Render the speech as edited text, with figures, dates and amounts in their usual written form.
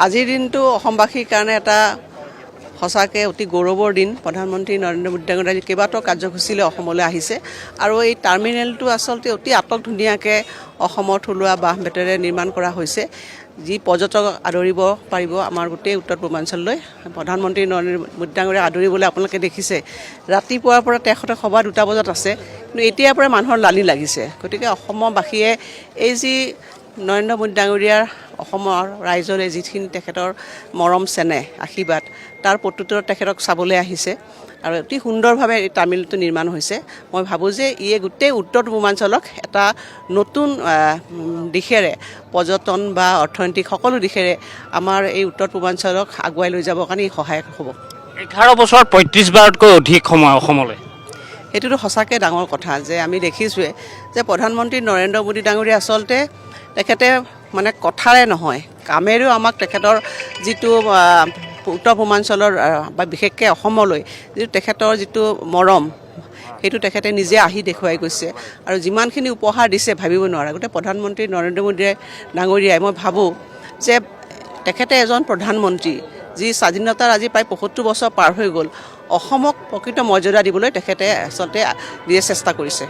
আজিৰ দিনটো অসমবাসীৰ কাৰণে এটা সঁচাকৈ অতি গৌৰৱৰ দিন। প্ৰধানমন্ত্ৰী নৰেন্দ্ৰ মোদী ডাঙৰীয়াই কেইবাটাও কাৰ্যসূচীলৈ অসমলৈ আহিছে আৰু এই টাৰ্মিনেলটো আচলতে অতি আটকধুনীয়াকৈ অসমৰ থলুৱা বাঁহ বেতেৰে নিৰ্মাণ কৰা হৈছে, যি পৰ্যটক আদৰিব পাৰিব আমাৰ গোটেই উত্তৰ পূৰ্বাঞ্চললৈ। প্ৰধানমন্ত্ৰী নৰেন্দ্ৰ মোদী ডাঙৰীয়াক আদৰিবলৈ আপোনালোকে দেখিছে ৰাতিপুৱাৰ পৰা তেখেতে সভা 2টা বজাত আছে, কিন্তু এতিয়াৰ পৰা মানুহৰ লানি লাগিছে। গতিকে অসমবাসীয়ে এই যি নৰেন্দ্ৰ মোদী ডাঙৰীয়াৰ অসমৰ ৰাইজলৈ যিখিনি তেখেতৰ মৰম চেনেহ আশীৰ্বাদ, তাৰ প্ৰত্যুত্তৰত তেখেতক চাবলৈ আহিছে আৰু অতি সুন্দৰভাৱে এই টাৰ্মিনেলটো নিৰ্মাণ হৈছে। মই ভাবোঁ যে ইয়ে গোটেই উত্তৰ পূৰ্বাঞ্চলক এটা নতুন দিশেৰে পৰ্যটন বা অৰ্থনৈতিক সকলো দিশেৰে আমাৰ এই উত্তৰ পূৰ্বাঞ্চলক আগুৱাই লৈ যাবৰ কাৰণে ই সহায়ক হ'ব। 11 বছৰত 35 বাৰতকৈ অধিক সময় অসমলৈ, সেইটোতো সঁচাকৈ ডাঙৰ কথা যে আমি দেখিছোঁৱে যে প্ৰধানমন্ত্ৰী নৰেন্দ্ৰ মোদী ডাঙৰীয়া আচলতে তেখেতে মানে কথাৰে নহয় কামেৰেও আমাক তেখেতৰ যিটো উত্তৰ পূৰ্বাঞ্চলৰ বা বিশেষকৈ অসমলৈ যিটো তেখেতৰ যিটো মৰম, সেইটো তেখেতে নিজে আহি দেখুৱাই গৈছে আৰু যিমানখিনি উপহাৰ দিছে ভাবিব নোৱাৰা। গতিকে প্ৰধানমন্ত্ৰী নৰেন্দ্ৰ মোদী ডাঙৰীয়াই মই ভাবোঁ যে তেখেতে এজন প্ৰধানমন্ত্ৰী যি স্বাধীনতাৰ আজি প্ৰায় 75 বছৰ পাৰ হৈ গ'ল, অসমক প্ৰকৃত মৰ্যাদা দিবলৈ তেখেতে আচলতে চেষ্টা কৰিছে।